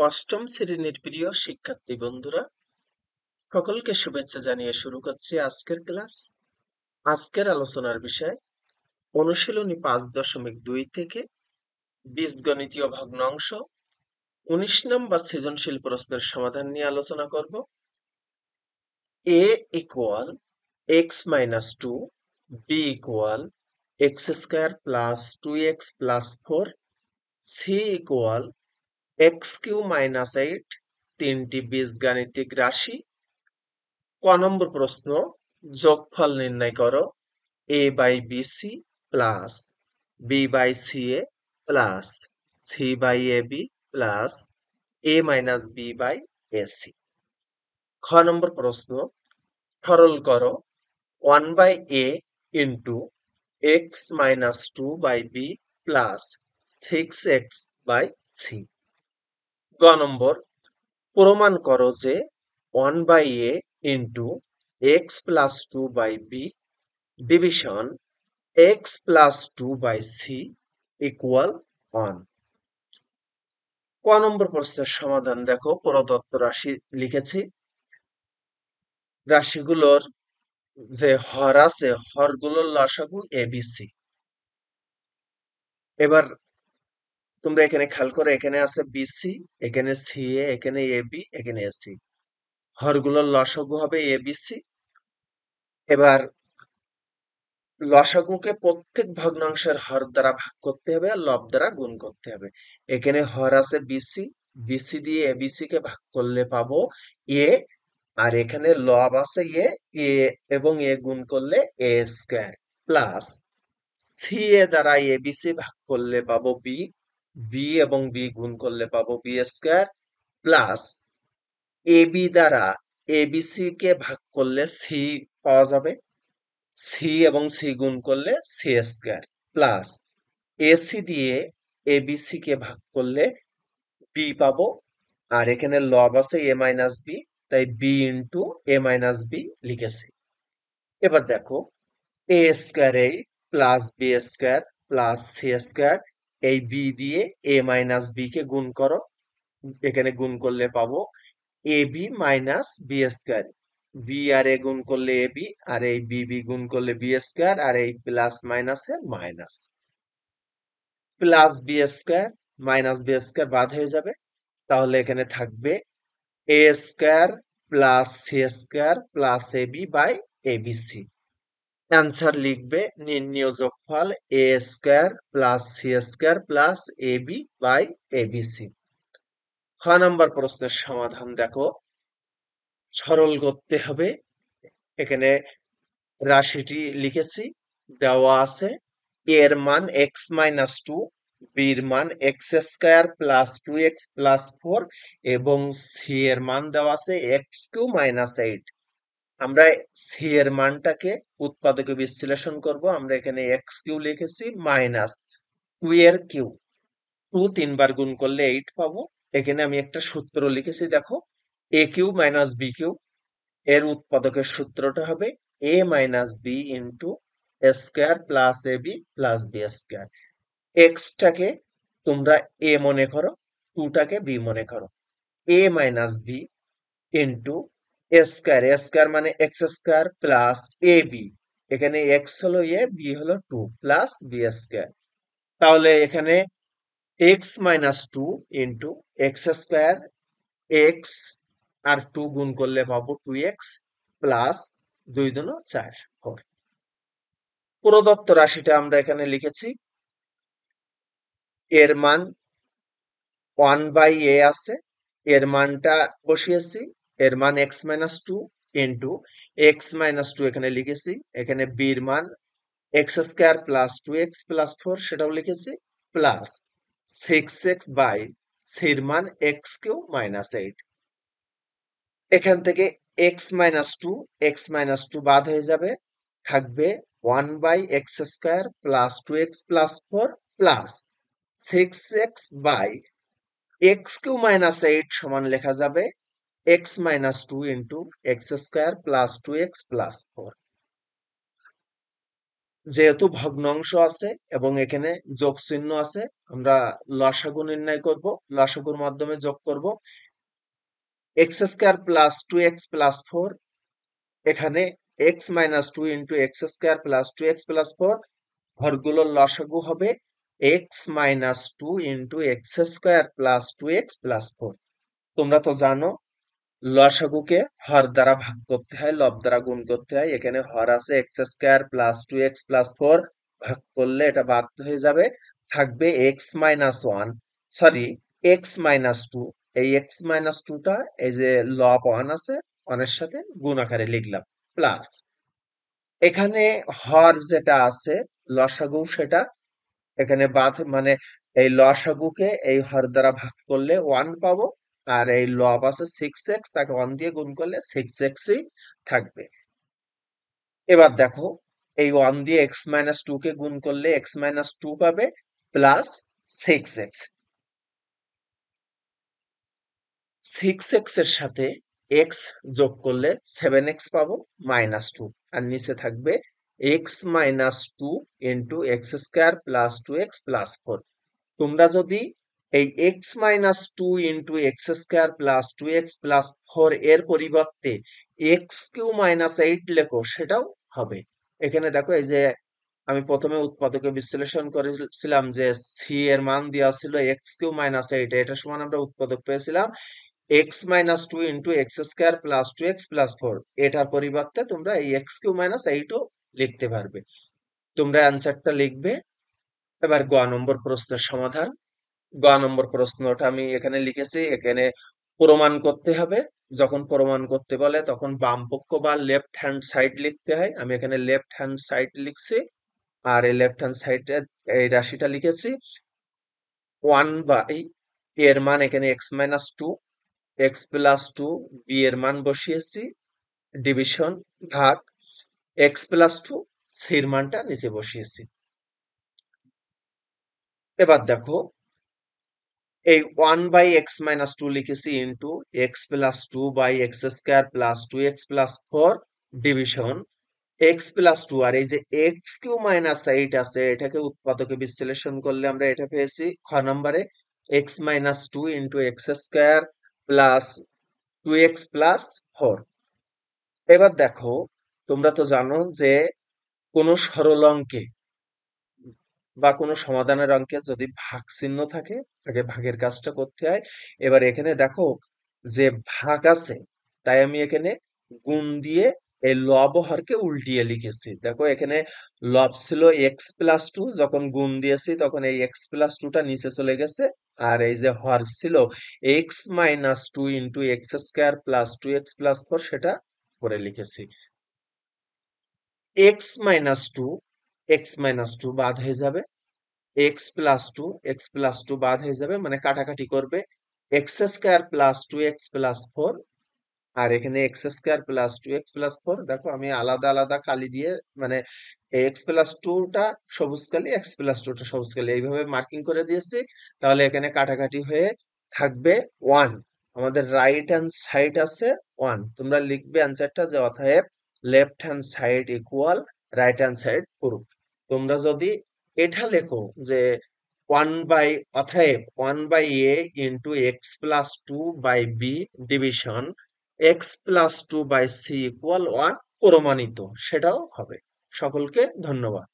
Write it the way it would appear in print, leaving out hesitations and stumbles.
অষ্টম শ্রেণীর প্রিয় শিক্ষার্থী বন্ধুরা, সকলকে শুভেচ্ছা জানিয়ে শুরু করছি আজকের ক্লাস। আজকের আলোচনার বিষয় অনুশীলনী 5.2 থেকে বীজগণিতীয় ভগ্নাংশ 19 নম্বর সৃজনশীল প্রশ্নের সমাধান নিয়ে আলোচনা করব। a equal x minus 2, b equal x square plus 2x plus 4, c equal x cube minus 8, তিনটি বীজগাণিতিক রাশি। ক নম্বর প্রশ্ন, যোগফল নির্ণয় করো a by BC plus B by C A plus C by A B plus A minus B by AC. খ number প্রশ্ন, সরল করো 1 by A into X minus 2 by B plus 6x by C. গ number, প্রমাণ করো যে 1 by A into X plus 2 by B division x plus 2 by C equal 1। ক নম্বর প্রশ্নের সমাধান দেখো, প্রদত্ত রাশি লিখেছি, রাশিগুলোর যে হর আছে হরগুলোর লসাগু এবিসি। এবার তোমরা এখানে খেয়াল করে, এখানে আছে বিসি, এখানে সি এ, এখানে এবি, এখানে এসি। হরগুলোর লসাগু হবে এবিসি। এবার লসাগুকে প্রত্যেক ভগ্নাংশের হর দ্বারা ভাগ করতে হবে আর লব দ্বারা গুণ করতে হবে। এখানে হর আছে বিসি, বিসি দিয়ে এবিসি কে ভাগ করলে পাবো এ, আর এখানে লব আছে এ, এ এবং এ গুণ করলে এ স্কয়ার প্লাস সি এ দ্বারা এবিসি ভাগ করলে পাবো বি, বি এবং বি গুণ করলে পাবো বি স্কয়ার প্লাস এবি দ্বারা এবিসি কে ভাগ করলে সি পাওয়া যাবে, সি এবং সি গুণ করলে সি স্কয়ার প্লাস এসি দিয়ে এবিসি কে ভাগ করলে বি পাবো, আর এখানে লব আছে এ মাইনাস বি, তাই B into A minus B লিখেছি। এবার দেখো, এ স্কয়ার এই plus B square plus C square, এই বি দিয়ে এ মাইনাস বি কে গুণ করো, এখানে গুণ করলে পাবো A B minus B square. B আর এ গুণ করলে এ বি, আর এই বি বি গুণ করলে বি স্কয়ার, আর এই প্লাস মাইনাসে minus, plus B square minus B square বাদ হয়ে যাবে। তাহলে এখানে থাকবে A square plus C square plus A B by ABC. Answer লিখবে নির্ণেয় যোগফল A square plus C square plus A B by ABC. খ নম্বর প্রশ্নের সমাধান দেখো, সরল করতে হবে। এখানে রাশিটি লিখেছি, দেওয়া আছে এর মান এক্স মাইনাস 2, বির মান x square plus 2x plus 4 এবং সি এর মান দেওয়া আছে এক্স কিউ মাইনাস 8। আমরা সি এর মানটাকে উৎপাদকে বিশ্লেষণ করব। আমরা এখানে এক্স কিউ লিখেছি মাইনাস 2 এর কিউ, 2 তিনবার গুণ করলে 8 পাবো। এখানে আমি একটা সূত্র লিখেছি, দেখো A Q minus B Q, এর উৎপাদকের সূত্রটা হবে A minus B into square plus A B plus B square. এক্সটাকে তোমরা এ মনে করো, 2টাকে বি মনে করো, A minus B into square, square মানে X square plus A B, এখানে এক্স হলো এ, বি হলো 2 প্লাস বি স্কয়ার। তাহলে এখানে X minus 2 into X square, X আর 2 গুণ করলে পাবো 2x প্লাস 2 দুনো 4, 4। প্রদত্ত রাশিটা আমরা এখানে লিখেছি, এর মান 1 বাই এ আছে, এর মানটা বসিয়েছি, এর মান x minus 2 into X minus 2 এখানে লিখেছি, এখানে বির মান x square plus 2x plus 4 সেটাও লিখেছি, প্লাস 6x বাই সির মান এক্স কিউ মাইনাস 8। এখান থেকে এক্স মাইনাস টু বাদ হয়ে যাবে, থাকবে 1 by X square plus 2x plus 4 plus 6x by X cube minus 8 সমান লেখা যাবে X minus 2 into X square plus 2x plus 4। যেহেতু ভগ্নাংশ আছে এবং এখানে যোগ চিহ্ন আছে, আমরা লসাগু নির্ণয় করব। লসাগুর মাধ্যমে যোগ করব। X square plus 2x plus 4, এখানে X minus 2 into x square plus 2x plus 4, হরগুলোর লসাগু হবে x minus 2 into x square plus 2x plus 4। তোমরা তো জানো লসাগুকে হর দ্বারা ভাগ করতে হয়, লব দ্বারা গুণ করতে হয়। এখানে হর আছে x square plus 2x plus 4, ভাগ করলে এটা বাদ হয়ে যাবে, থাকবে x minus 1, sorry x minus 2। এই এক্স মাইনাস 2টা এই যে লব 1 আছে, 1 এর সাথে গুণ আকারে লিখলাম, প্লাস এখানে হর যেটা আছে লসাগু সেটা এখানে বাদ, মানে এই লসাগুকে এই হর দ্বারা ভাগ করলে 1 পাবো। আর এই লব আছে 6x, তাকে 1 দিয়ে গুণ করলে 6xই থাকবে। এবার দেখো এই 1 দিয়ে এক্স মাইনাস 2 কে গুণ করলে এক্স মাইনাস 2 পাবে, প্লাস 6x। 6x এর সাথে x যোগ করলে 7x পাবো, মাইনাস 2। আর নিচে থাকবে x minus 2 into x square plus 2x plus 4। তোমরা যদি এই x minus 2 into x square plus 2x plus 4 এর পরিবর্তে এক্স কিউ মাইনাস 8 লেখো, সেটাও হবে। এখানে দেখো এই যে আমি প্রথমে উৎপাদকে বিশ্লেষণ করেছিলাম যে সি এর মান দেওয়া ছিল এক্স কিউ মাইনাস 8, এটা সমান আমরা উৎপাদক পেয়েছিলাম x minus 2 into x square plus 2x plus 4। এটার পরিবর্তে তোমরা এই এক্স কিউ মাইনাস 8ও লিখতে পারবে। তোমরা অ্যান্সারটা লিখবে। এবার গ নম্বর প্রশ্নের সমাধান। গ নম্বর প্রশ্নটা আমি এখানে লিখেছি, এখানে প্রমাণ করতে হবে। যখন প্রমাণ করতে বলে তখন বাম পক্ষ বা লেফট হ্যান্ড সাইড লিখতে হয়। আমি এখানে লেফট হ্যান্ড সাইড লিখছি। আর এই লেফট হ্যান্ড সাইডে এই রাশিটা লিখেছি 1 বাই এর মান এখানে X minus 2, X plus 2, B এর মান বসিয়েছি, ডিভিশন ভাগ এক্স প্লাস 2, সির মানটা নিচে বসিয়েছি। এবার দেখো এই 1/x-2 লিখেছি into X plus 2/x² plus 2x plus 4, division x plus 2। আর এই যে এক্স কিউ মাইনাস 8 আছে, এটাকে উৎপাদকে বিশ্লেষণ করলে আমরা এটা পেয়েছি খ নম্বরে x minus 2 into x² plus 2x plus 4। এবার দেখো তোমরা তো জানো যে কোনো সরল অঙ্কে বা কোনো সমাধানের অঙ্কে যদি ভাগ চিহ্ন থাকে, আগে ভাগের কাজটা করতে হয়। এবার এখানে দেখো যে ভাগ আছে, তাই আমি এখানে গুণ দিয়ে এই লব ও হরকে উল্টিয়ে লিখেছি। দেখো এখানে লব ছিল এক্স প্লাস 2, যখন গুণ দিয়েছি তখন এই এক্স প্লাস 2টা নিচে চলে গেছে। আর এই যে হর ছিল x minus 2 into x² plus 2x plus 4, সেটা করে লিখেছি। এক্স মাইনাস 2 বাদ হয়ে যাবে, এক্স প্লাস টু বাদ হয়ে যাবে, মানে কাটাকাটি করবে x² প্লাস 2x প্লাস 4। আর এখানে x² প্লাস 2x প্লাস 4, দেখো আমি আলাদা আলাদা কালি দিয়ে, মানে x+2টা সবুজ কালি, x+2টা সবুজ কালি এইভাবে মার্কিং করে দিয়েছি। তাহলে এখানে কাটাকাটি হয়ে থাকবে 1। আমাদের রাইট হ্যান্ড সাইড আছে 1। তোমরা লিখবে অ্যান্সারটা যে অতএব left hand side equal right hand side proof. তোমরা যদি এটা লেখো যে অতএব 1/a into x+2/b division x+2/c equal 1 প্রমাণিত, সেটাও হবে। সকলকে ধন্যবাদ।